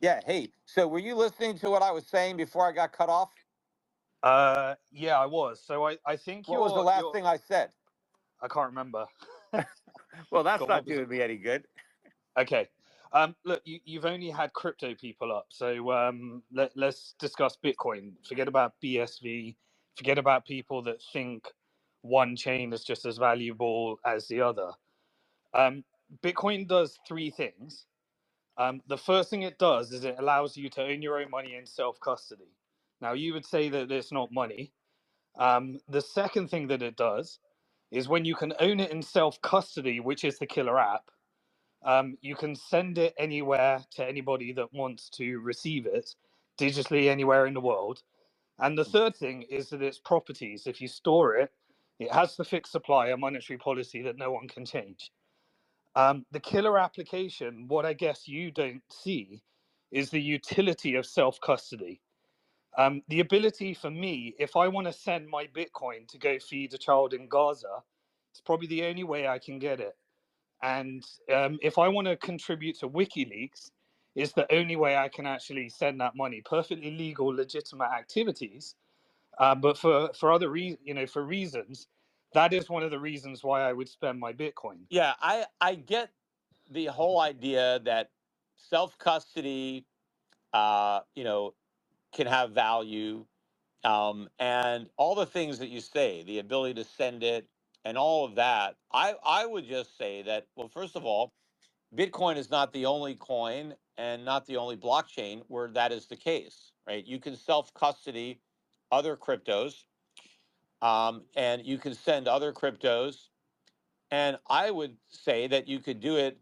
Yeah. Hey, so were you listening to what I was saying before I got cut off? Yeah, I was. So I think What was the last you're. thing I said? I can't remember. Well, that's God, what not was it? doing me any good. Okay. Look, you've only had crypto people up, so let's discuss Bitcoin. Forget about BSV. Forget about people that think one chain is just as valuable as the other. Um, Bitcoin does three things. The first thing it does is it allows you to own your own money in self custody. Now, you would say that it's not money. The second thing that it does is when you can own it in self custody, which is the killer app, you can send it anywhere to anybody that wants to receive it digitally anywhere in the world. And the third thing is that its properties, if you store it, it has the fixed supply, a monetary policy that no one can change. The killer application, what I guess you don't see, is the utility of self custody. The ability for me, if I want to send my Bitcoin to go feed a child in Gaza, it's probably the only way I can get it. And if I want to contribute to WikiLeaks, it's the only way I can actually send that money. Perfectly legal, legitimate activities, but for other for reasons, that is one of the reasons why I would spend my Bitcoin. Yeah, I get the whole idea that self custody, can have value, and all the things that you say, the ability to send it, and all of that. I would just say that, well, first of all, Bitcoin is not the only coin and not the only blockchain where that is the case, right? You can self custody other cryptos, and you can send other cryptos. And I would say that you could do it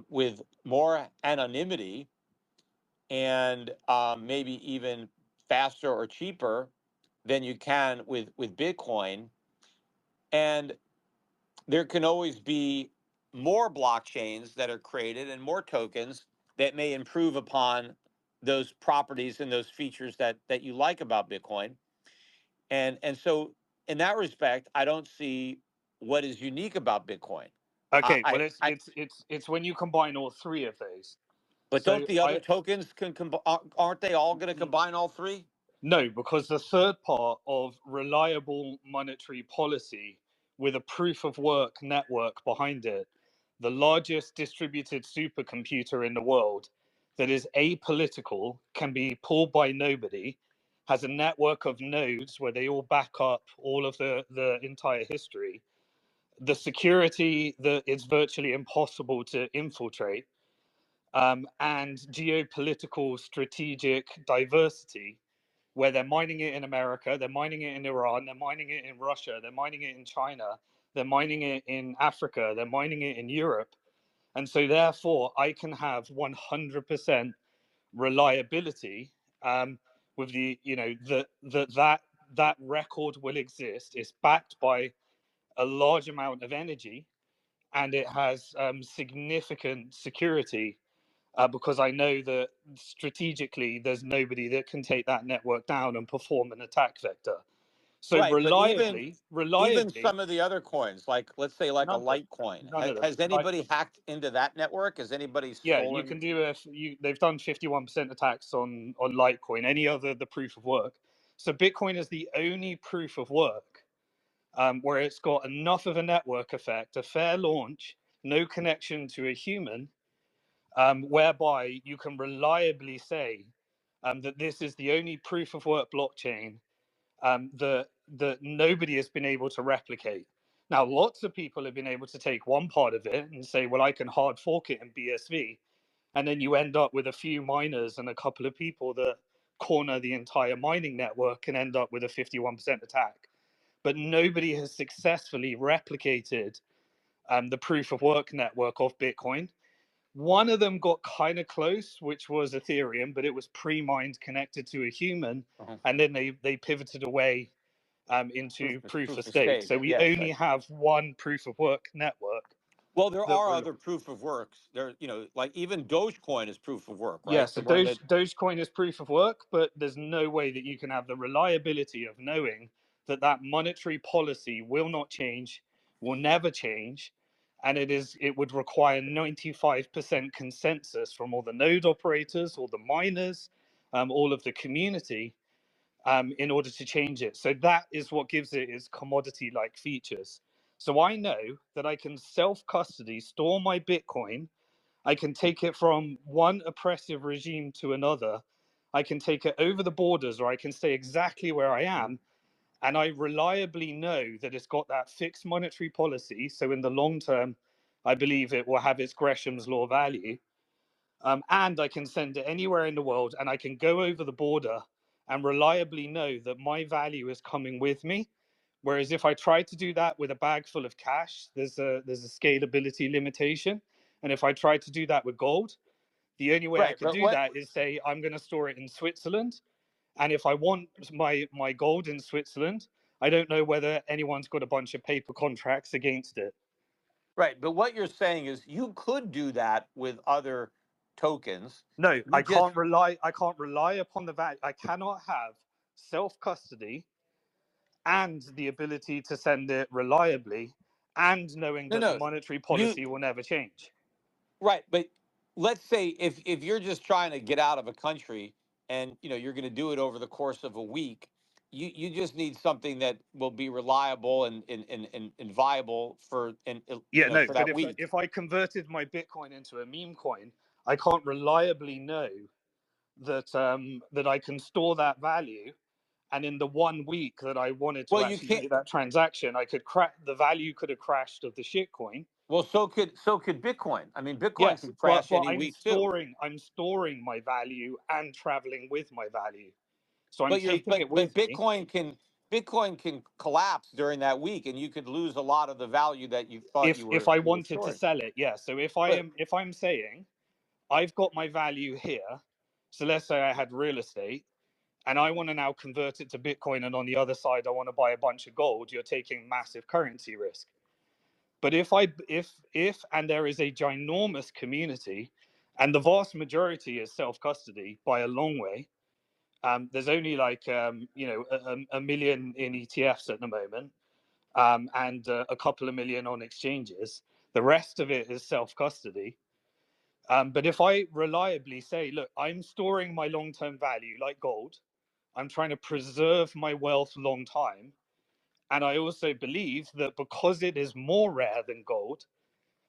with more anonymity and maybe even faster or cheaper than you can with Bitcoin. And there can always be more blockchains that are created and more tokens that may improve upon those properties and those features that you like about Bitcoin. And so in that respect, I don't see what is unique about Bitcoin. Okay, I, well, I it's when you combine all three of those. but don't So the other I tokens aren't they all going to combine all three? No, because the third part of reliable monetary policy with a proof of work network behind it, the largest distributed supercomputer in the world that is apolitical, can be pulled by nobody, has a network of nodes where they all back up all of the entire history, the security that it's virtually impossible to infiltrate, and geopolitical strategic diversity where they're mining it in America, they're mining it in Iran, they're mining it in Russia, they're mining it in China, they're mining it in Africa, they're mining it in Europe. And so therefore I can have 100% reliability, with the, that record will exist. It's backed by a large amount of energy, and it has significant security, because I know that strategically there's nobody that can take that network down and perform an attack vector. So Right, but reliably, even reliably, some of the other coins, like let's say like a none of them, Litecoin, none of them. has anybody hacked into that network? Has anybody Yeah, you stolen? can do they've done 51% attacks on Litecoin. Any other the proof of work. So Bitcoin is the only proof of work, where it's got enough of a network effect, a fair launch, no connection to a human, whereby you can reliably say, that this is the only proof of work blockchain, that nobody has been able to replicate. Now, lots of people have been able to take one part of it and say, well, I can hard fork it in BSV. And then you end up with a few miners and a couple of people that corner the entire mining network and end up with a 51% attack. But nobody has successfully replicated the proof of work network of Bitcoin. One of them got kind of close, which was Ethereum, but it was pre-mined connected to a human, Uh-huh. and then they pivoted away, into proof of Proof of stake. stake. So we Yes. only have one proof of work network Well, there that are will. other proof of works. There, like even Dogecoin is proof of work, Yeah, right? so The one that Dogecoin is proof of work, but there's no way that you can have the reliability of knowing that that monetary policy will not change, will never change, and it would require 95% consensus from all the node operators, all the miners, all of the community, in order to change it. So that is what gives it its commodity-like features. So I know that I can self-custody, store my Bitcoin. I can take it from one oppressive regime to another. I can take it over the borders, or I can stay exactly where I am. And I reliably know that it's got that fixed monetary policy. So in the long term, I believe it will have its Gresham's law value. And I can send it anywhere in the world, and I can go over the border and reliably know that my value is coming with me. Whereas if I try to do that with a bag full of cash, there's a scalability limitation. And if I try to do that with gold, the only way I Right, could but do what? that is say I'm going to store it in Switzerland. And if I want my gold in Switzerland, I don't know whether anyone's got a bunch of paper contracts against it. Right, but what you're saying is you could do that with other tokens. No, You just I can't rely upon the value. I cannot have self custody and the ability to send it reliably, and knowing no that the no monetary you policy will never change. right, but let's say if you're just trying to get out of a country and you're going to do it over the course of a week, you just need something that will be reliable and viable for Yeah, no, for but that week. if I converted my Bitcoin into a meme coin, I can't reliably know that I can store that value. And in the 1 week that I wanted Well, to you actually can't. make that transaction, I could crack the value could have crashed of the shitcoin. Well, so could Bitcoin. I mean, Bitcoin Yes, can but crash any week too. I'm storing my value and traveling with my value. So I'm But you're taking but it but with me. Bitcoin can collapse during that week, and you could lose a lot of the value that you thought you If were I you were wanted to storing. sell it, yeah. So But if I'm saying I've got my value here, so let's say I had real estate and I want to now convert it to Bitcoin, and on the other side I want to buy a bunch of gold, you're taking massive currency risk. But if and there is a ginormous community, and the vast majority is self custody by a long way. There's only like a million in ETFs at the moment, and a couple of million on exchanges. The rest of it is self custody. But if I reliably say, look, I'm storing my long term value like gold, I'm trying to preserve my wealth long time. And I also believe that because it is more rare than gold,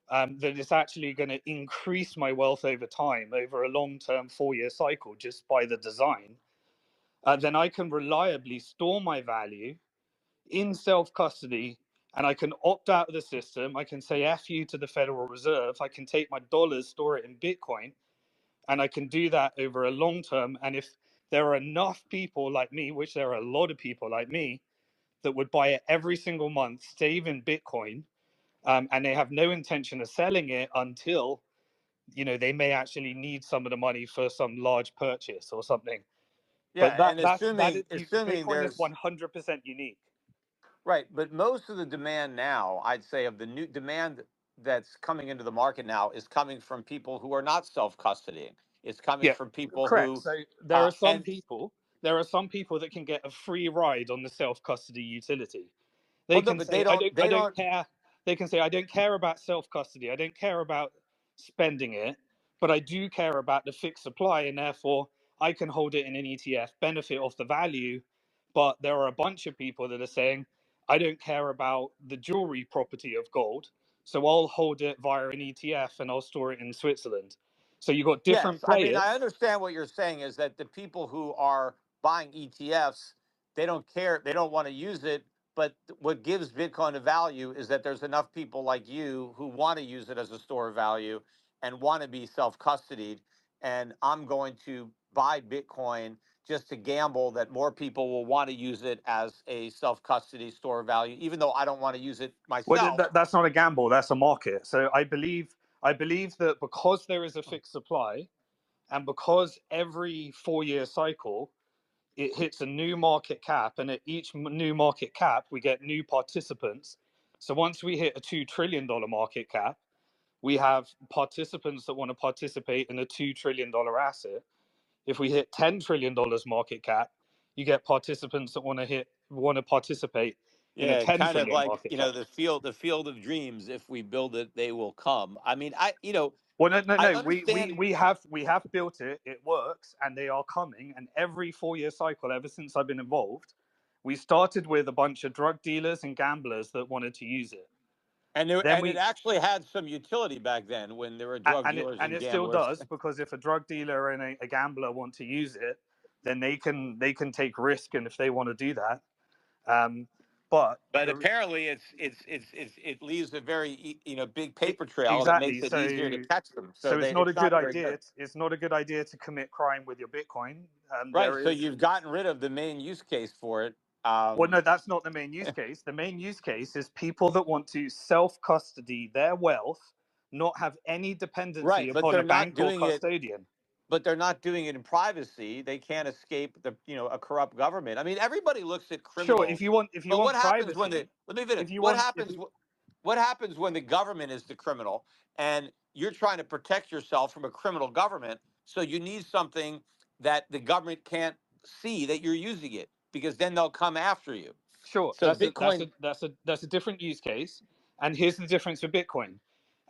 that it's actually going to increase my wealth over time, over a long term 4 year cycle, just by the design. Then I can reliably store my value in self custody, and I can opt out of the system. I can say F you to the Federal Reserve. I can take my dollars, store it in Bitcoin, and I can do that over a long term. And if there are enough people like me, which there are a lot of people like me, that would buy it every single month, save in Bitcoin, and they have no intention of selling it until they may actually need some of the money for some large purchase or something. yeah, But and that is assuming Bitcoin is there's 100% unique. right, but most of the demand now, I'd say, of the new demand that's coming into the market now is coming from people who are not self-custodying. It's coming Yeah, from people correct. who So and there are some people that can get a free ride on the self custody utility. They well, no, can but say, I they don't don't. care. They can say, I don't care about self custody. I don't care about spending it, but I do care about the fixed supply, and therefore I can hold it in an ETF, benefit off the value. But there are a bunch of people that are saying, I don't care about the jewelry property of gold, so I'll hold it via an ETF and I'll store it in Switzerland. So you've got Yes, different I mean I players. understand what you're saying is that the people who are buying ETFs, they don't care, they don't want to use it. But what gives Bitcoin a value is that there's enough people like you who want to use it as a store of value and want to be self-custodied. And I'm going to buy Bitcoin just to gamble that more people will want to use it as a self-custody store of value, even though I don't want to use it Well, myself. that's not a gamble. That's a market. So I believe that because there is a fixed supply, and because every 4 year cycle it hits a new market cap, and at each new market cap we get new participants. So once we hit a $2 trillion market cap, we have participants that want to participate in a $2 trillion asset. If we hit $10 trillion market cap, you get participants that want to participate in a Yeah, 10 kind of trillion like, market cap. the field of dreams. If we build it, they will come. I mean, Well, no, no, I no. understand. We have built it. It works, and they are coming. And every 4 year cycle, ever since I've been involved, we started with a bunch of drug dealers and gamblers that wanted to use it. Then And it we actually had some utility back then when there were drug dealers and and it still gamblers. does, because if a drug dealer and a gambler want to use it, then they can take risk, and if they want to do that, um, but But the apparently, it leaves a very big paper trail that exactly makes it easier to so catch them. So so it's they not a it's good not very good. idea. It's not a good idea to commit crime with your Bitcoin. Right. There So is you've gotten rid of the main use case for it. Well, no, that's not the main use case. The main use case is people that want to self custody their wealth, not have any dependency Right, but upon they're a not bank or doing it. custodian. But they're not doing it in privacy. They can't escape a corrupt government. I mean, everybody looks at Sure, criminals. if you But what want happens when the privacy, let me finish? if you want if What happens when the government is the criminal and you're trying to protect yourself from a criminal government? So you need something that the government can't see that you're using it because then they'll come after you. Sure, So Bitcoin, that's a different use case. And here's the difference with Bitcoin.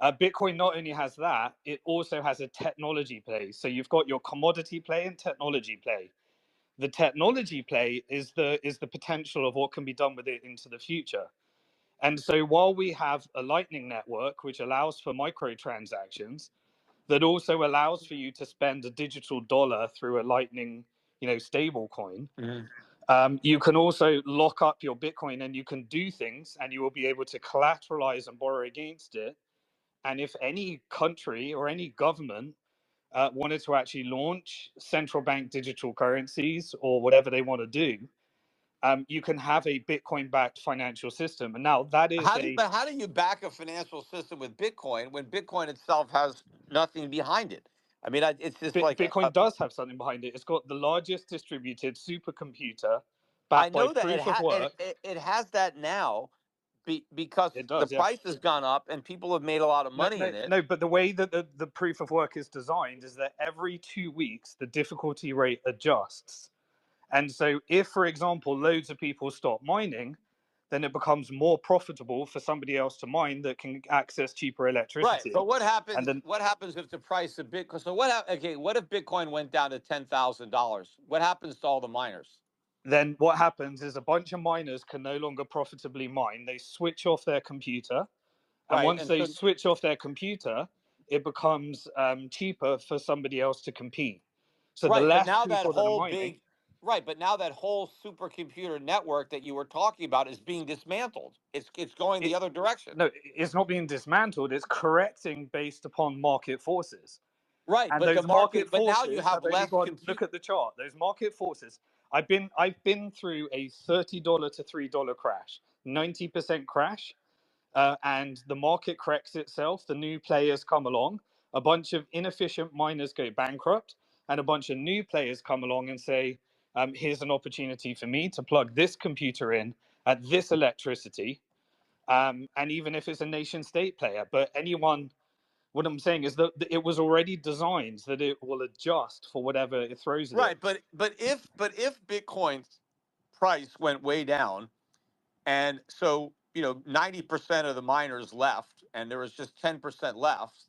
Bitcoin not only has that, it also has a technology play. So you've got your commodity play and technology play. The technology play is the potential of what can be done with it into the future. And so while we have a Lightning network, which allows for microtransactions, that also allows for you to spend a digital dollar through a Lightning, stable coin, Mhm. you can also lock up your Bitcoin and you can do things and you will be able to collateralize and borrow against it. And if any country or any government wanted to actually launch central bank digital currencies or whatever they want to do, you can have a Bitcoin backed financial system. And now that is How do you back a financial system with Bitcoin when Bitcoin itself has nothing behind it? I mean, it's just like Bitcoin does have something behind it. It's got the largest distributed supercomputer I backed by know that proof of work. it has that now because It the does, yeah. price has gone up and people have made a lot of No, money no, in it. no. But the way that the proof of work is designed is that every 2 weeks the difficulty rate adjusts. And so, if, for example, loads of people stop mining, then it becomes more profitable for somebody else to mine that can access cheaper Right. electricity. But what And happens? then What happens if the price of Bitcoin? So what? Okay. What if Bitcoin went down to $10,000? What happens to all the miners? then what happens is a bunch of miners can no longer profitably mine. They switch off their computer. And Right. once And they so switch off their computer, it becomes cheaper for somebody else to compete. So the right. But less now that people that are whole mining, big right. But now that whole supercomputer network that you were talking about is being dismantled. It's going it the other direction. no, it's not being dismantled. It's correcting based upon market forces. Right. And But the those market market. But now you forces have have only less gone. Look compute. at the chart. Those market forces. I've been through a $30 to $3 crash, 90% crash, and the market corrects itself. The new players come along. A bunch of inefficient miners go bankrupt, and a bunch of new players come along and say, "Here's an opportunity for me to plug this computer in at this electricity." And even if it's a nation state player, but anyone, what I'm saying is that it was already designed that it will adjust for whatever it throws at it. Right. But if Bitcoin's price went way down, and so 90% of the miners left, and there was just 10% left,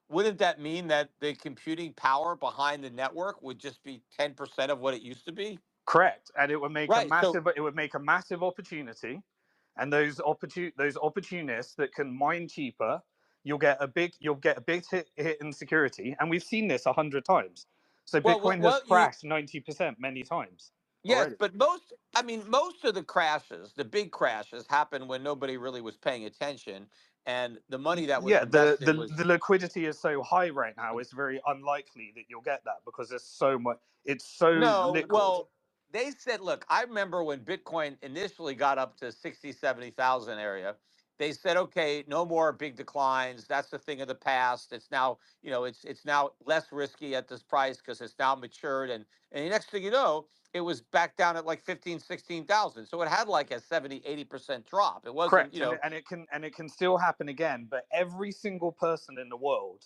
wouldn't that mean that the computing power behind the network would just be 10% of what it used to be? Correct, and Right. So it would make a massive opportunity, and those opportunists that can mine cheaper, you'll get a big hit in security, and we've seen this 100 times. So well, Bitcoin has crashed 90% many times yes, already. but most of the crashes, the big crashes, happened when nobody really was paying attention, and the money that was Yeah, the, invested the was the liquidity is so high right now. It's very unlikely that you'll get that because there's so much. It's so no. liquid. Well, they said, look, I remember when Bitcoin initially got up to 60, 70,000 area, they said, okay, no more big declines. That's the thing of the past. It's now, it's now less risky at this price because it's now matured. And the next thing you know, it was back down at like 15, 16,000. So it had like a 70, 80% drop. It wasn't, Correct, and it can still happen again. But every single person in the world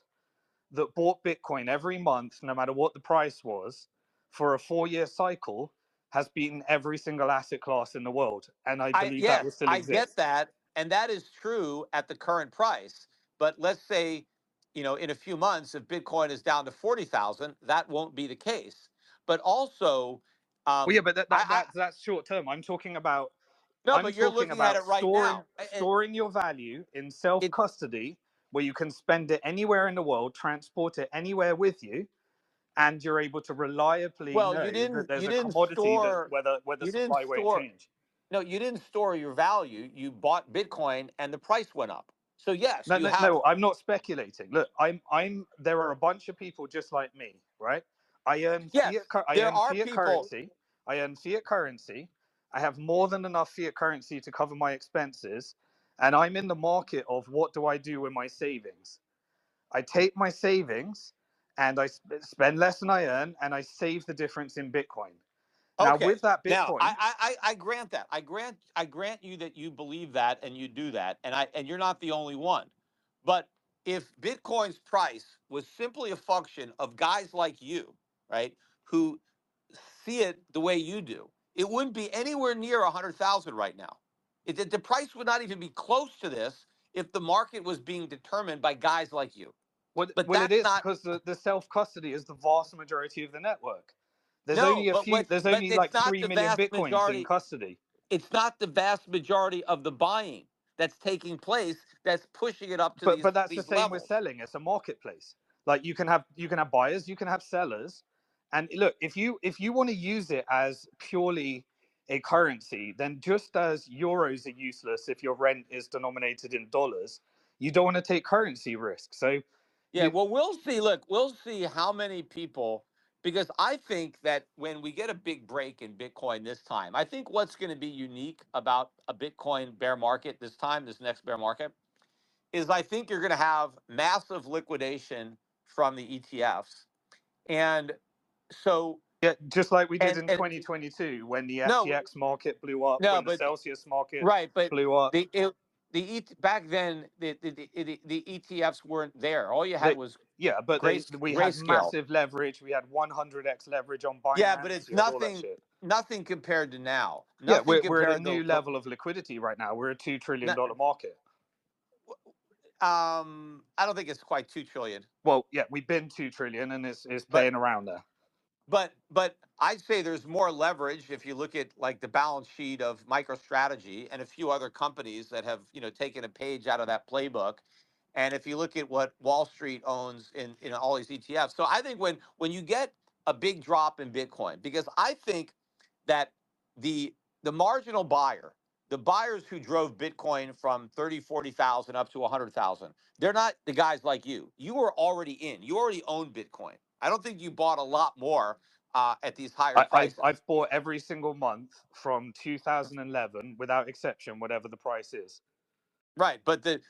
that bought Bitcoin every month, no matter what the price was, for a 4 year cycle, has beaten every single asset class in the world, and I believe that will still I get exist. that, and that is true at the current price. But let's say, in a few months, if Bitcoin is down to 40,000, that won't be the case. But also, Well, yeah, but I that's short term. no, I'm but you're talking looking at about it right storing now. storing your value in self It custody, where you can spend it anywhere in the world, transport it anywhere with you, and you're able to reliably well, know that there's you a didn't commodity that store where the you didn't supply won't store change. no, you didn't store your value. You bought Bitcoin, and the price went up. So yes, No, you no, have. no. I'm not speculating. Look, I'm. There are a bunch of people just like me, right? I earn Yes, fiat. I there earn are fiat people. currency. I earn fiat currency. I have more than enough fiat currency to cover my expenses, and I'm in the market of what do I do with my savings? I take my savings, and I spend less than I earn, and I save the difference in Bitcoin. Now, Okay. with that Now, Bitcoin, I grant that. I grant you that you believe that and you do that, and you're not the only one. But if Bitcoin's price was simply a function of guys like you, right, who see it the way you do, it wouldn't be anywhere near 100,000 right now. The price would not even be close to this if the market was being determined by guys like you. But well, it that's is not. because the self custody is the vast majority of the network. There's No, only a but few. There's only it's like not 3 the million vast bitcoins in majority. custody. It's not the vast majority of the buying that's taking place that's pushing it up to But that's the these same with levels. selling. It's a marketplace. Like you can have buyers, you can have sellers, and look, if you want to use it as purely a currency, then just as euros are useless if your rent is denominated in dollars, you don't want to take currency risk. So Yeah, you well, we'll see. Look, we'll see how many people, because I think that when we get a big break in Bitcoin this time, I think what's going to be unique about a Bitcoin bear market this time, this next bear market, is I think you're going to have massive liquidation from the ETFs. And so, yeah, just like we did in and 2022 when the no, FTX market blew up, no, when the but Celsius market right, but blew up. back then the ETFs weren't there. All you had They, was yeah, but we had grayscale. massive leverage. We had 100x leverage on Yeah, but Binance. it's We had all that shit. nothing compared to now. Yeah, Nothing we're at a compared new to level of liquidity right now. We're a $2 trillion no, market. I don't think it's quite 2 trillion. Well, yeah, we've been 2 trillion, and it's But playing around there. but I'd say there's more leverage if you look at like the balance sheet of MicroStrategy and a few other companies that have taken a page out of that playbook. And if you look at what Wall Street owns in all these ETFs, so I think when you get a big drop in Bitcoin, because I think that the the marginal buyer, the buyers who drove Bitcoin from 30, 40,000 up to 100,000, they're not the guys like you. You were already in. You already own Bitcoin. I don't think you bought a lot more at these higher prices. I've bought every single month from 2011 without exception, whatever the price is. Right, but the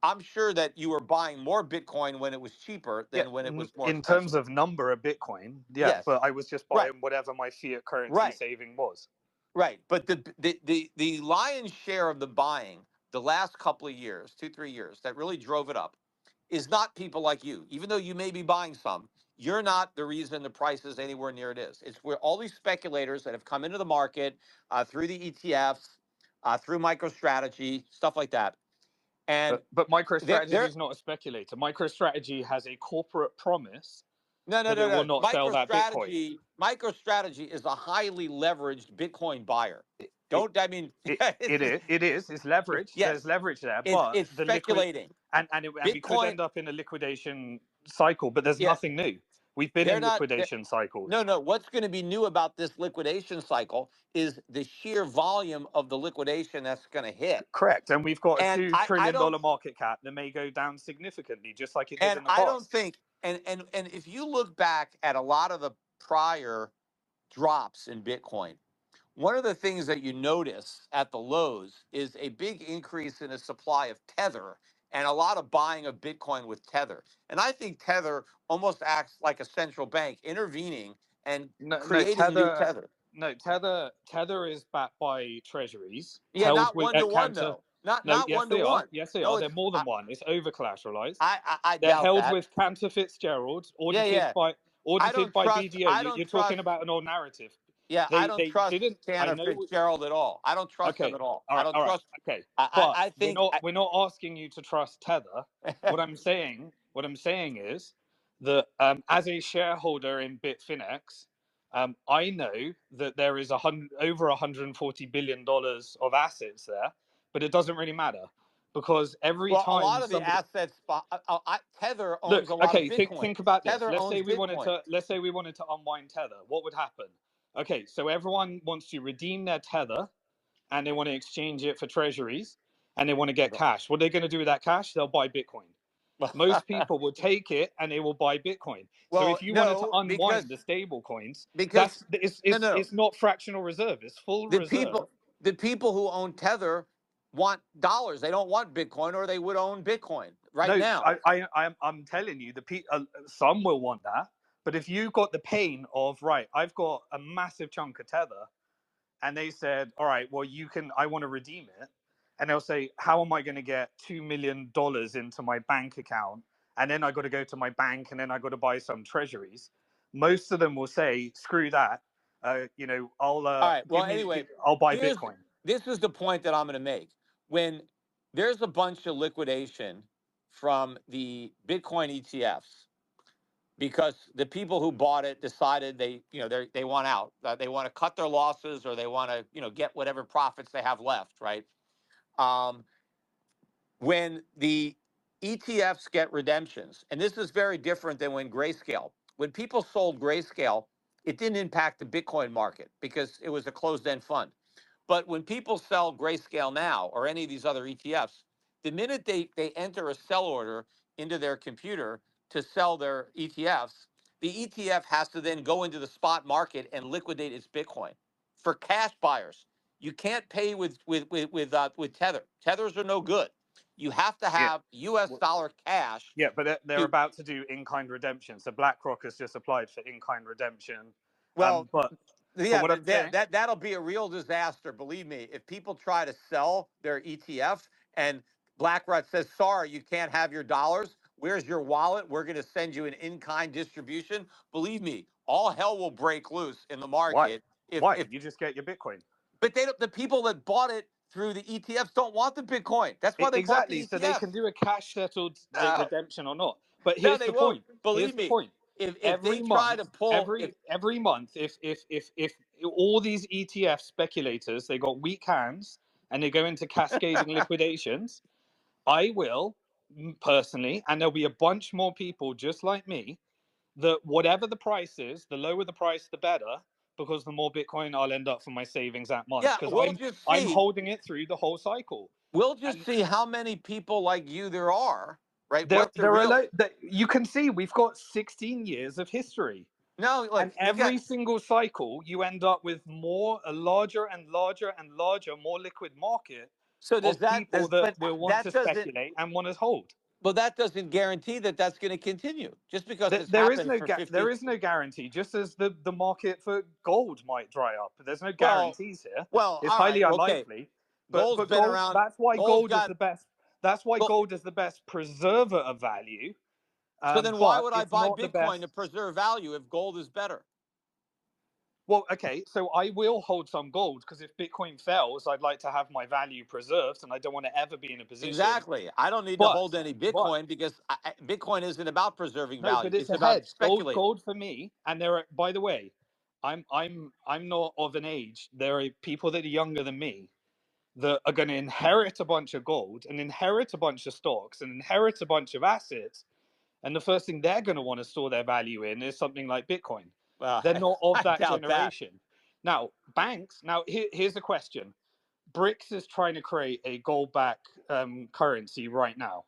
I'm sure that you were buying more Bitcoin when it was cheaper Yeah, than when it was more in terms expensive. of number of Bitcoin, yeah, Yes, but I was just right, buying whatever my fiat currency right. saving was. Right, but the lion's share of the buying the last couple of years, 2 3 years, that really drove it up, is not people like you. Even though you may be buying some, you're not the reason the price is anywhere near it is. It's where all these speculators that have come into the market through the ETFs, through MicroStrategy, stuff like that, and But MicroStrategy they're is not a speculator. MicroStrategy has a corporate promise no, no, that no, it will no. not sell that Bitcoin. MicroStrategy is a highly leveraged Bitcoin buyer. It, Don't I mean it is. It is. It's leverage. There's yes, leverage there, but it's the liquid speculating. and we could Bitcoin, end up in a liquidation cycle. But there's yeah, nothing new. We've been they're in not. liquidation cycles. No, no. What's going to be new about this liquidation cycle is the sheer volume of the liquidation that's going to hit. Correct. And we've got a And two I trillion don't, dollar market cap that may go down significantly, just like it did and in the I don't past. think, and if you look back at a lot of the prior drops in Bitcoin, one of the things that you notice at the lows is a big increase in the supply of Tether and a lot of buying of Bitcoin with Tether. And I think Tether almost acts like a central bank intervening and No, no, creating new Tether. Tether is backed by treasuries Yeah, held not with one to at one counter. though. Not No, not yes one to they are. one. Yes they No, are. it's They're more than one. It's over collateralized. I They're doubt held that. with Cantor Fitzgerald, Yeah, yeah. audited by I don't trust. BDO. I don't You're talking trust. about an old narrative. Yeah, I don't They trust didn't. I Tanner know. Fitzgerald at all. I don't trust him Okay. at all. All I right. don't All right. trust. Okay. I, But I think. we're not asking you to trust Tether. What I'm saying is that as a shareholder in Bitfinex, I know that there is over $140 billion of assets there, but it doesn't really matter because every Well, a time lot of the somebody assets. Tether owns look, a lot of okay, Bitcoin. think about this. Tether owns Bitcoin. Let's say we wanted to unwind Tether. What would happen? Okay, so everyone wants to redeem their Tether and they want to exchange it for treasuries and they want to get cash. What are they going to do with that cash? They'll buy Bitcoin. Most people will take it and they will buy Bitcoin. So Well, if you wanted to no, unwind the stable coins, because no, no. it's not fractional reserve, it's full The reserve. people, the people who own Tether want dollars. They don't want Bitcoin, or they would own Bitcoin right No, now. I'm telling you, some will want that. But if you got the pain of, right, I've got a massive chunk of Tether, and they said, all right, well, I want to redeem it. And they'll say, how am I going to get $2 million into my bank account? And then I got to go to my bank and then I got to buy some treasuries. Most of them will say, screw that. All right. Well, anyway, I'll buy here's Bitcoin. this is the point that I'm going to make. When there's a bunch of liquidation from the Bitcoin ETFs, because the people who bought it decided they want out. They want to cut their losses, or they want to get whatever profits they have left, right? Um, when the ETFs get redemptions, and this is very different than when Grayscale. When people sold Grayscale, it didn't impact the Bitcoin market because it was a closed-end fund. But when people sell Grayscale now or any of these other ETFs, the minute they enter a sell order into their computer to sell their ETFs, the ETF has to then go into the spot market and liquidate its Bitcoin for cash buyers. You can't pay with Tether. Tethers are no good. You have to Yeah. have U.S. dollar cash. Yeah, but they're To about to do in-kind redemption. So BlackRock has just applied for in-kind redemption. well, But yeah, what I'm but saying, that'll be a real disaster. Believe me, if people try to sell their ETF and BlackRock says, "Sorry, you can't have your dollars. Where's your wallet? We're going to send you an in-kind distribution." Believe me, all hell will break loose in the why? market. If You just get your Bitcoin. but they don't, the people that bought it through the ETFs don't want the Bitcoin. That's why they bought Exactly. the So they ETFs. can do a cash settled No, redemption or not. But no, here's they the won't. point. Here's Believe the me. point. If they Every try month, to pull, every month, if all these ETF speculators they got weak hands and they go into cascading liquidations, I will personally, and there'll be a bunch more people just like me that whatever the price is, the lower the price, the better, because the more Bitcoin I'll end up for my savings that month yeah, because we'll just I'm see. holding it through the whole cycle. We'll just And see how many people like you there are, right? there What the there are real you can see we've got 16 years of history. no, look, And you got every single cycle, you end up with a larger and larger and larger, more liquid market so of does that people does that but will want that to doesn't speculate and want to hold. well that doesn't guarantee that that's going to continue just because it's There is happened no for there 50. is no guarantee. Just as the market for gold might dry up, there's no well guarantees here. It's all highly right, okay, unlikely. gold's But been gold. around. That's why Gold's gold is got the best. That's why gold. gold is the best preserver of value. So then why But would I it's buy not the Bitcoin best. to preserve value if gold is better? Well, okay, so I will hold some gold because if Bitcoin fails, I'd like to have my value preserved, and I don't want to ever be in a position. Exactly. I don't need to But hold any but Bitcoin because Bitcoin isn't about preserving no, value. but it's It's a about hedge. speculating. Gold for me, and there are. By the way, I'm not of an age. There are people that are younger than me that are going to inherit a bunch of gold and inherit a bunch of stocks and inherit a bunch of assets, and the first thing they're going to want to store their value in is something like Bitcoin. Well, They're not of I that doubt that. generation. Now, banks. Now, here's a question. BRICS is trying to create a gold-backed currency right now.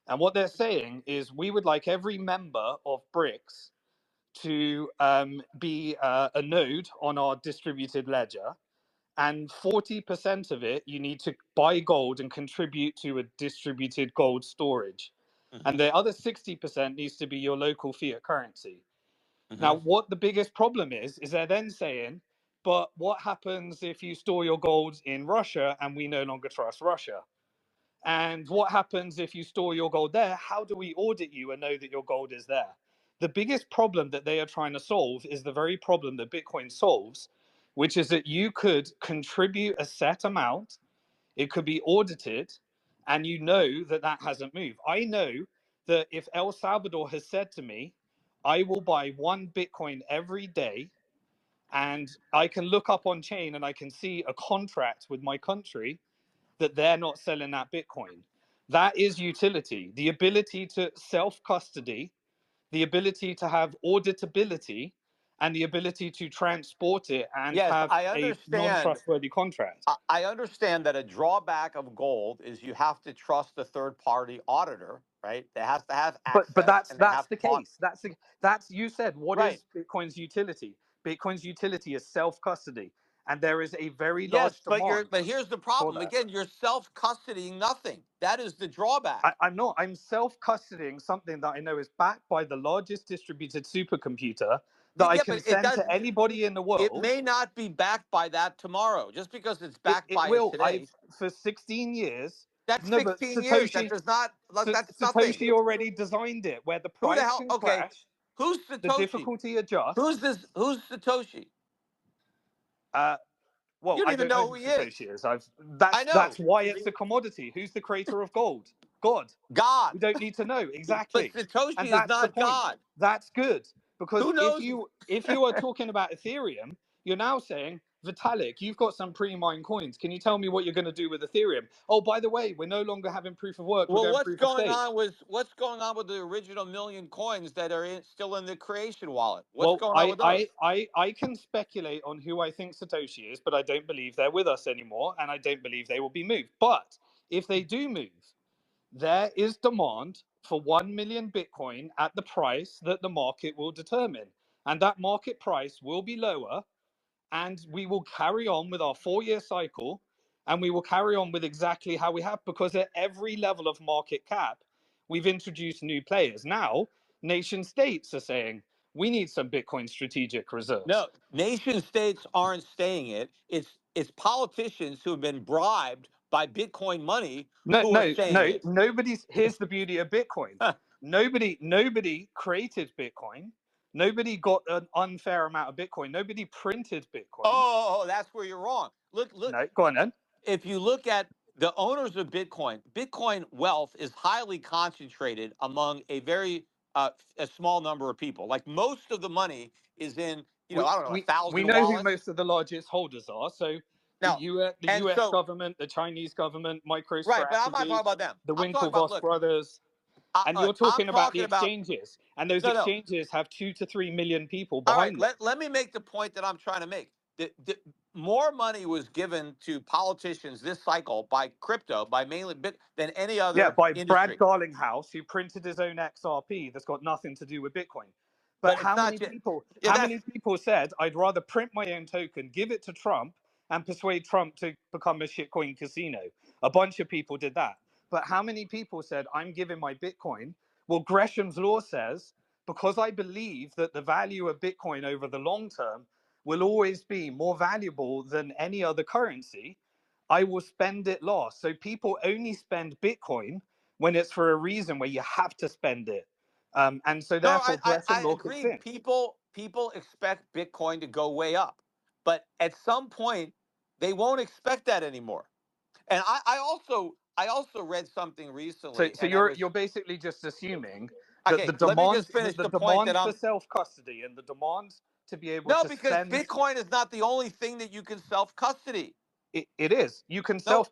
And what they're saying is we would like every member of BRICS to be a node on our distributed ledger. And 40% of it, you need to buy gold and contribute to a distributed gold storage. Hmm. And the other 60% needs to be your local fiat currency. Hmm. Now, what the biggest problem is they're then saying, but what happens if you store your gold in Russia and we no longer trust Russia? And what happens if you store your gold there? How do we audit you and know that your gold is there? The biggest problem that they are trying to solve is the very problem that Bitcoin solves, which is that you could contribute a set amount, it could be audited, and you know that that hasn't moved. I know that if El Salvador has said to me, I will buy 1 Bitcoin every day, and I can look up on chain and I can see a contract with my country that they're not selling that Bitcoin. That is utility. The ability to self-custody, the ability to have auditability, and the ability to transport it and Yes, have I a understand. non-trustworthy contract. I understand that a drawback of gold is you have to trust the third party auditor, right? They have to have But access and they that's have the to. case. That's you said. What Right. is Bitcoin's utility? Bitcoin's utility is self-custody, and there is a very Yes, large but demand here's the for problem. that. Again, you're self-custodying nothing. That is the drawback. I'm not. I'm self-custodying something that I know is backed by the largest distributed supercomputer that I Yeah, can but it send does. to anybody in the It world. may not be backed by that tomorrow. Just because it's It, backed it by it will. today, I've for 16 years. that's No, but 16 years. That does not. That's nothing. Satoshi already designed it, where the Who the price hell? can Okay, crash, who's the Satoshi? difficulty adjusts. Who's this? Who's Satoshi? Uh, Well, You don't I even don't know know who who he is. Satoshi is. I That's know. why it's a commodity. Who's the creator of gold? God. God. We don't need to know But exactly, Satoshi and is that's the not point. God. That's good because Who knows? if you are talking about Ethereum, you're now saying, Vitalik, you've got some pre-mined coins. Can you tell me what you're going to do with Ethereum? Oh, by the way, we're no longer having proof of work. We're Well, going proof of stake. what's going on with the original million coins that are still in the creation wallet? What's Well, going on with those? I can speculate on who I think Satoshi is, but I don't believe they're with us anymore, and I don't believe they will be moved. But if they do move, there is demand for 1 million Bitcoin at the price that the market will determine. And that market price will be lower. And we will carry on with our 4-year cycle. And we will carry on with exactly how we have, because at every level of market cap, we've introduced new players. Now, nation states are saying, we need some Bitcoin strategic reserves. No, nation states aren't saying it. It's politicians who have been bribed by Bitcoin money No, who are no, saying no. it. Nobody's. Here's the beauty of Bitcoin. Nobody created Bitcoin. Nobody got an unfair amount of Bitcoin. Nobody printed Bitcoin. That's where you're wrong. Look. No, go on then. If you look at the owners of Bitcoin, Bitcoin wealth is highly concentrated among a small number of people. Like most of the money is in, I don't know, a We thousand know who wallets. most of the largest holders are. So Now, the and U.S. so government, the Chinese government, right, but I'm not talking MicroStrategy, about them. the I'm talking about Winklevoss brothers, and you're I'm talking about the talking about exchanges. And those no. exchanges have 2 to 3 million people All right, behind them. let me make the point that I'm trying to make. More money was given to politicians this cycle by crypto, by mainly bit than any Yeah, other by Brad industry. Garlinghouse, who printed his own XRP that's got nothing to do with Bitcoin. But But it's not just yeah, how that's many people said, I'd rather print my own token, give it to Trump, and persuade Trump to become a shitcoin casino? A bunch of people did that. But how many people said, I'm giving my Bitcoin? Well, Gresham's law says, because I believe that the value of Bitcoin over the long term will always be more valuable than any other currency, I will spend it last. So people only spend Bitcoin when it's for a reason where you have to spend it. And so no, therefore Gresham I law kicks agree. in. People expect Bitcoin to go way up, but at some point they won't expect that anymore. And I also read something recently, So and that was you're basically just assuming that okay. Let me just finish the the point that demand for I'm self-custody and the demand to be able no, to because spend Bitcoin is not the only thing that you can self custody. it is. No,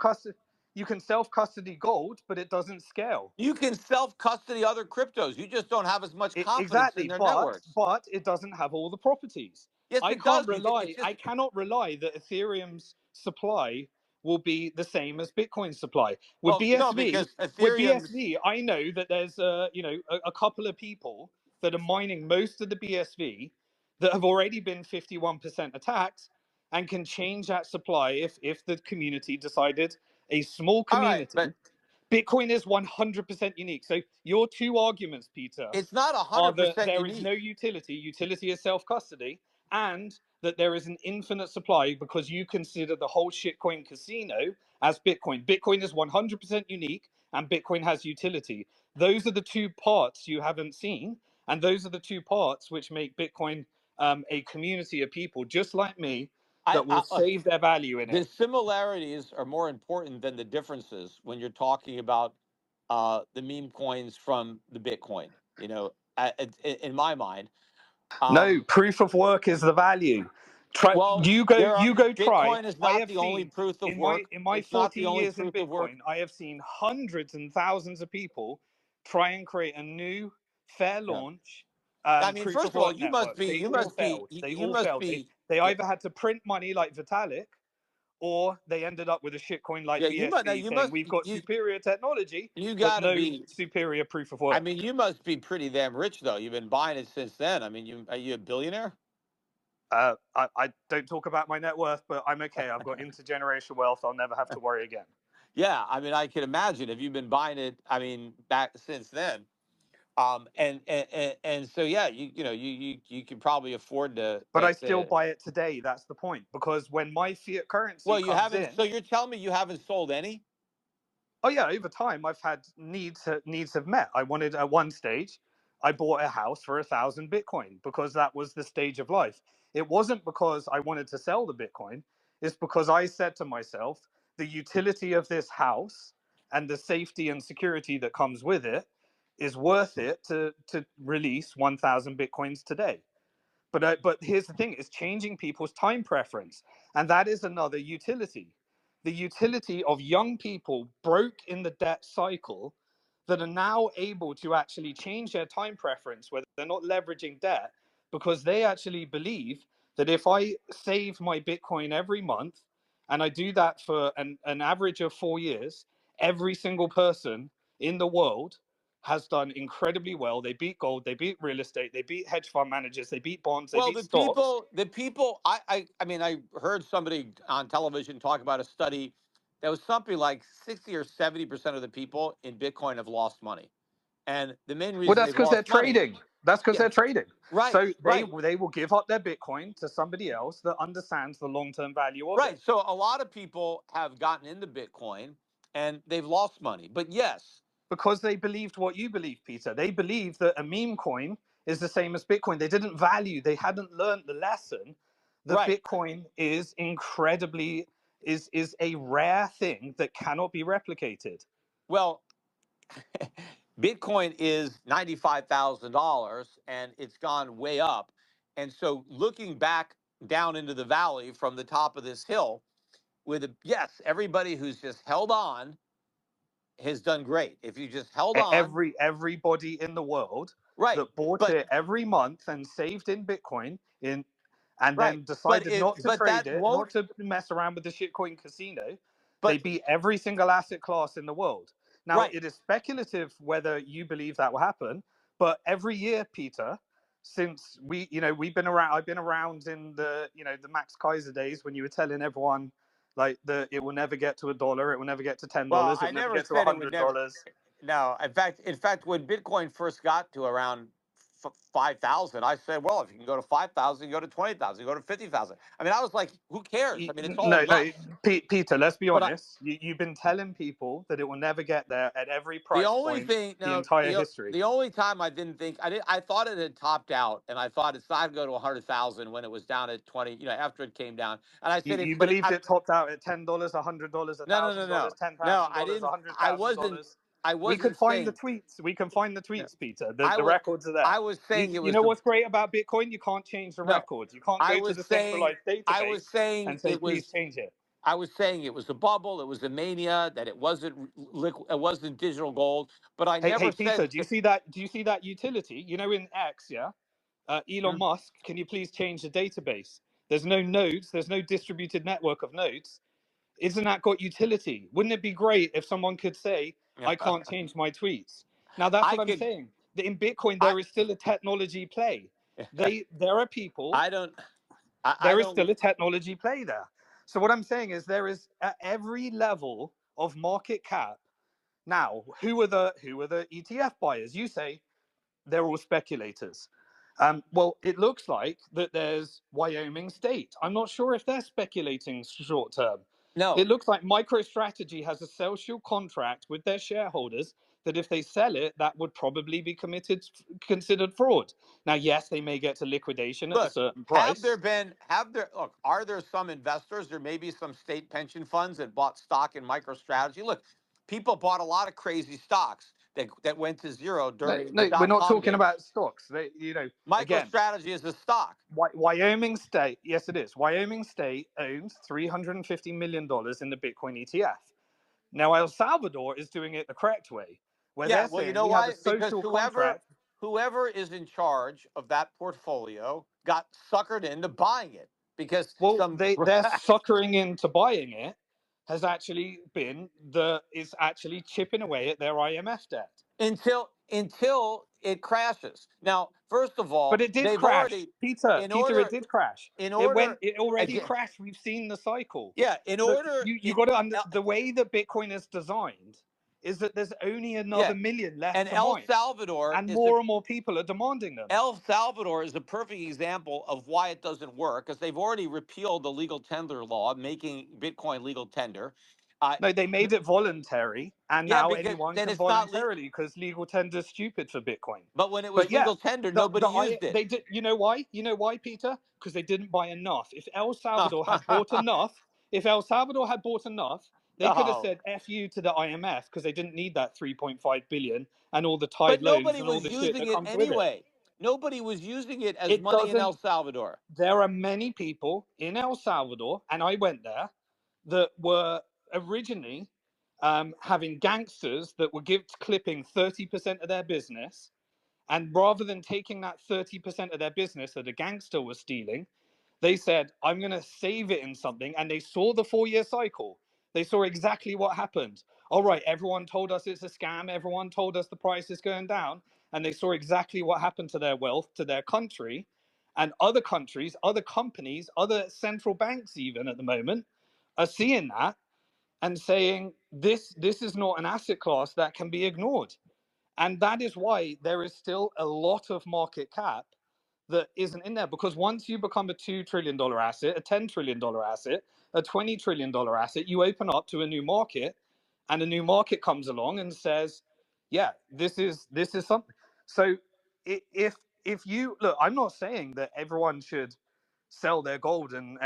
You can self-custody gold, but it doesn't scale. you can self custody other cryptos. You just don't have as much confidence in Exactly, their networks. but it doesn't have all the properties. Yes, it does. It's I just cannot rely that Ethereum's supply will be the same as Bitcoin's supply. well, no, because With Ethereum's BSV, I know that there's a couple of people that are mining most of the BSV that have already been 51% attacked and can change that supply if the community decided, a small all right, community. but Bitcoin is 100% unique. So your two arguments, Peter, it's not are hundred that percent there is no unique. utility is self-custody, and that there is an infinite supply because you consider the whole shitcoin casino as Bitcoin. Bitcoin is 100% unique and Bitcoin has utility. Those are the two parts you haven't seen, and those are the two parts which make Bitcoin a community of people just like me that will save their value in the it. similarities are more important than the differences when you're talking about the meme coins from the Bitcoin. You know, in my mind. No, proof of work is the value. Try Well, you go try. Bitcoin is I not have the only seen proof of in work. my It's not the 14 only years in proof of work. Bitcoin, I have seen hundreds and thousands of people try and create a new fair Yeah. launch I mean, proof first of of all, work network. They all failed. They you all must failed. be, They yeah, either had to print money like Vitalik, or they ended up with a shitcoin like yeah. You must, now BSV you saying must, we've got superior technology, you but got to no be. superior proof of I work. mean, you must be pretty damn rich though. You've been buying it since then. I mean, are you a billionaire? I don't talk about my net worth, but I'm okay. I've got intergenerational wealth. I'll never have to worry again. Yeah, I mean, I can imagine if you've been buying it. I mean, back since then. And so yeah, you can probably afford But I still to. buy it today. That's the point. Because when my fiat currency Well, you comes haven't. in, So you're telling me you haven't sold any? oh yeah, over time I've had needs have met. I wanted at one stage, I bought a house for 1,000 Bitcoin because that was the stage of life. It wasn't because I wanted to sell the Bitcoin. It's because I said to myself, the utility of this house and the safety and security that comes with it is worth it to release 1,000 Bitcoins today. But here's the thing: it's changing people's time preference, and that is another utility. The utility of young people broke in the debt cycle that are now able to actually change their time preference, where they're not leveraging debt, because they actually believe that if I save my Bitcoin every month and I do that for an average of 4 years, every single person in the world has done incredibly well. They beat gold, they beat real estate, they beat hedge fund managers, they beat bonds, they Well, beat stocks. the people, I mean, I heard somebody on television talk about a study that was something like 60 or 70% of the people in Bitcoin have lost money. And the main Well, reason that's they've because they're lost money, trading. That's because yeah, they're trading. right, So right, they will give up their Bitcoin to somebody else that understands the long term value of right. it. So a lot of people have gotten into Bitcoin and they've lost money. But yes, Because they believed what you believe, Peter. They believed that a meme coin is the same as Bitcoin. They didn't value, they hadn't learned the lesson that right. Bitcoin is incredibly is a rare thing that cannot be replicated. Well, Bitcoin is $95,000 and it's gone way up. And so looking back down into the valley from the top of this hill, yes, everybody who's just held on has done great. If you just held on, Everybody in the world right. that bought But it every month and saved in Bitcoin in and right. then decided not to But trade that it, won't not to mess around with the shitcoin casino, they but beat every single asset class in the world. Now right. it is speculative whether you believe that will happen, but every year, Peter, since we've been around, I've been around in the Max Kaiser days when you were telling everyone like it will never get to $1, it will never get to ten Well, dollars, it I will never never get to a said it would hundred never. dollars. No, in fact, when Bitcoin first got to around 5,000, I said, well, if you can go to 5,000, you go to 20,000, you go to 50,000. I mean, I was like, who cares? I mean, it's all No, no, nuts. Peter. Let's be But honest. You've been telling people that it will never get there at every the price only point, thing, the no, entire history. the only time I didn't think I thought it had topped out, and I thought it's not going to go to 100,000 when it was down at 20. After it came down, and I said You but believed it topped out at $10, $100, no, no, no, $1,000, no, ten no. thousand I dollars, didn't. hundred I thousand wasn't. dollars. I We could wasn't find the saying. tweets. We can find the No, tweets, Peter. I The was. records are there. I was saying it You was know the. what's great about Bitcoin? You can't change the No, records. You can't I go to was the saying. centralized I was database saying and say, it please was. change it. I was saying it was a bubble. It was a mania. That it wasn't liquid. It wasn't digital gold. But I Hey, never Peter, said. do you see that? Do you see that utility? In X, yeah. Elon Hmm? Musk, can you please change the database? There's no nodes. There's no distributed network of nodes. Isn't that got utility? Wouldn't it be great if someone could say, I can't change my tweets? Now, that's I what I'm could. saying. That in Bitcoin, I. there is still a technology play. There are people, I don't. I there is don't. still a technology play there. So what I'm saying is there is at every level of market cap. Now, who are the ETF buyers? You say they're all speculators. Well, it looks like that there's Wyoming State. I'm not sure if they're speculating short term. It No. looks like MicroStrategy has a social contract with their shareholders that if they sell it, that would probably be considered fraud. Now, yes, they may get to liquidation at a Look, certain price. are there some investors, there may be some state pension funds that bought stock in MicroStrategy. Look, people bought a lot of crazy stocks that went to zero No, during the no, we're not dot-com talking days. about stocks. Again, MicroStrategy is a stock. Wyoming State, yes, it is. Wyoming State owns $350 million in the Bitcoin ETF. Now, El Salvador is doing it the correct way, where Yeah, they're well, you saying know we have a why? Because social contract. whoever is in charge of that portfolio got suckered into buying it because Well, some they're suckering into buying it has actually been is actually chipping away at their IMF debt. until it crashes. Now, first of But all, it did they've crash, already Peter. in Peter, it order did crash. in It went. order It already again. crashed. We've seen the cycle. Yeah, in Look, order you it, got to the way that Bitcoin is designed is that there's only yeah, another million left and to mine, and more and more people are demanding them. El Salvador is a perfect example of why it doesn't work because they've already repealed the legal tender law, making Bitcoin legal tender. Uh, No, they made it voluntary, and yeah, now because anyone then can it's not voluntarily because legal tender is stupid for Bitcoin. but when it was But yeah, legal tender, nobody used it. they did. You know why? You know why, Peter? Because they didn't buy enough. If El Salvador had bought enough, they could have No. said "f you" to the IMF because they didn't need that 3.5 billion and all the tied But loans nobody and all was the shit using that it comes with it. anyway. Nobody was using it as It money in El doesn't. Salvador. There are many people in El Salvador, and I went there, that were originally having gangsters that were clipping 30% of their business. And rather than taking that 30% of their business that a gangster was stealing, they said, I'm going to save it in something. And they saw the 4-year cycle. They saw exactly what happened. All right, everyone told us it's a scam. Everyone told us the price is going down. And they saw exactly what happened to their wealth, to their country. And other countries, other companies, other central banks, even at the moment, are seeing that and saying, this is not an asset class that can be ignored. And that is why there is still a lot of market cap that isn't in there. Because once you become a $2 trillion asset, a $10 trillion asset, a $20 trillion asset, you open up to a new market, and a new market comes along and says, yeah, this is something. So if you look, I'm not saying that everyone should sell their gold and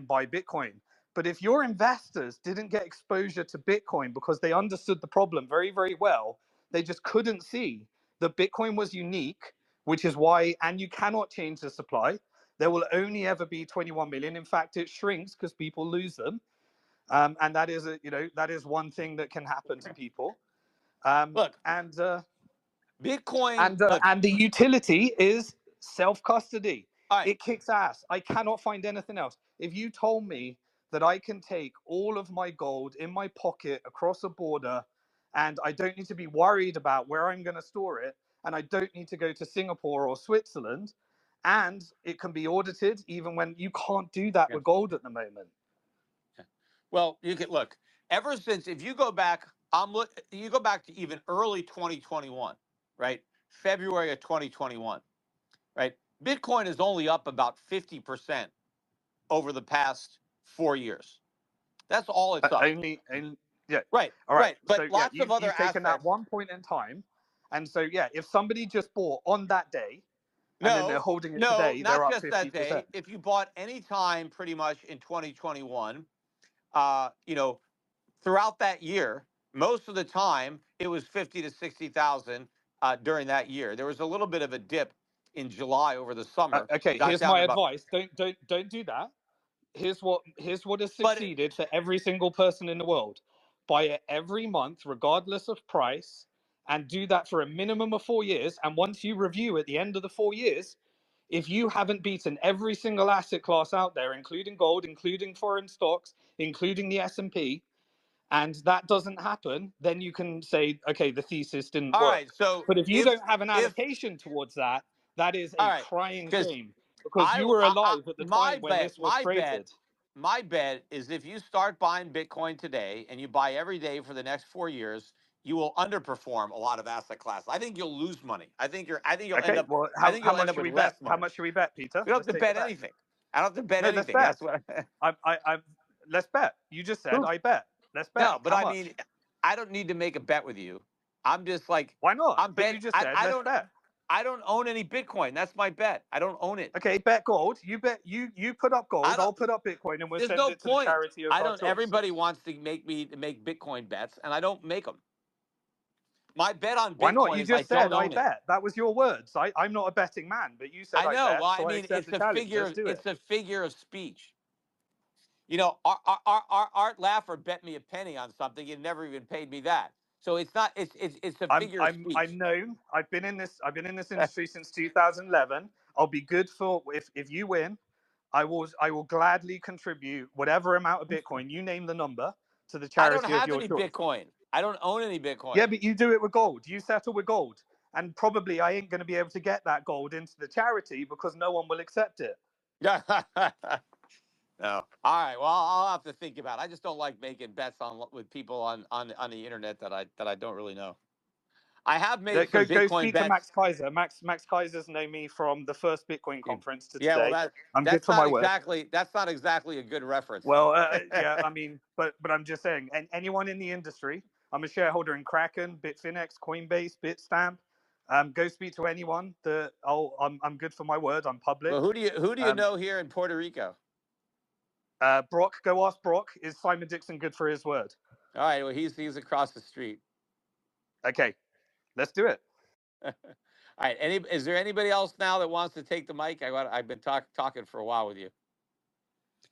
buy Bitcoin. But if your investors didn't get exposure to Bitcoin because they understood the problem very, very well, they just couldn't see that Bitcoin was unique, which is why, and you cannot change the supply. There will only ever be 21 million. In fact, it shrinks because people lose them. And that is that is one thing that can happen to people. Um, Look, and Bitcoin, look, and the utility is self-custody. all right. It kicks ass. I cannot find anything else. If you told me that I can take all of my gold in my pocket across a border, and I don't need to be worried about where I'm going to store it, and I don't need to go to Singapore or Switzerland, and it can be audited, even when you can't do that Yeah. with gold at the moment. Well, you can look, ever since, if you go back, you go back to even early 2021, right? February of 2021, right? Bitcoin is only up about 50% over the past 4 years. That's all it's up. Yeah. Right, All right. right. So But yeah, lots of other you've taken that assets. one point in time, and so yeah, if somebody just bought on that day, and then they're No, holding it no, today, they're not up just that 50%. day. If you bought any time pretty much in 2021, you know, throughout that year, most of the time it was 50 to 60,000 during that year. There was a little bit of a dip in July over the summer, Okay, got here's down my to about, advice: don't do that. Here's what has but succeeded for every single person in the world. Buy it every month, regardless of price, and do that for a minimum of 4 years. And once you review at the end of the 4 years, if you haven't beaten every single asset class out there, including gold, including foreign stocks, including the S&P, and that doesn't happen, then you can say, okay, the thesis didn't all right. work. So But if you don't have an if allocation towards that, that is all a right, crying because shame, because you were alive at the my time when bet, this was created. my bet is if you start buying Bitcoin today and you buy every day for the next 4 years, you will underperform a lot of asset classes. I think you'll lose money. Okay, well, I how, think how you'll end much up should with we bet? less How money. much should we bet, Peter? We don't have Let's to take a bet bet. anything. I don't have to bet No, let's anything. bet. That's what. Let's bet. You just said Who? I bet. Let's bet. No, but How I much? mean, I don't need to make a bet with you. I'm just like, Why not? I'm But you bet. just said let's bet. I don't own any Bitcoin. That's my bet. I don't own it. Okay, bet gold. You bet. You put up I gold. don't. I'll put up Bitcoin, and we'll There's send no it to the point. charity of I our don't. choice. Everybody wants to make me to make Bitcoin bets, and I don't make them. My bet on Why not? Bitcoin You is I just said don't I own it. bet. That was your words. I'm not a betting man, but you said I I know. Well, bet, I so I mean, accept the challenge. Let's do it. it's a figure of speech. You know, Art Laffer bet me a penny on something. He never even paid me that. So it's not. It's a figure of I'm speech. known. I've been in this industry since 2011. I'll be good for if you win. I will gladly contribute whatever amount of Bitcoin you name the number to the I don't charity of have your any choice. Bitcoin. I don't own any Yeah, Bitcoin. but you do it with gold. You settle with gold, and probably I ain't going to be able to get that gold into the charity because no one will accept it. No. All right. Well, I'll have to think about it. I just don't like making bets on with people on the internet that I don't really know. I have made some Go Bitcoin speak to Max bets. Kaiser. Max Kaiser's known me from the first Bitcoin conference to Yeah. Well, today. I'm good that's for not my word. exactly a good reference. Well, yeah, I mean, but I'm just saying, and anyone in the industry, I'm a shareholder in Kraken, Bitfinex, Coinbase, Bitstamp. Go speak to anyone. I'm good for my word. I'm public. Well, who do you Um, know here in Puerto Rico? Brock, go ask Brock. Is Simon Dixon good for his word? All right. Well, he's across the street. Okay, let's do it. All right. Is there anybody else now that wants to take the mic? I've been talking for a while with you.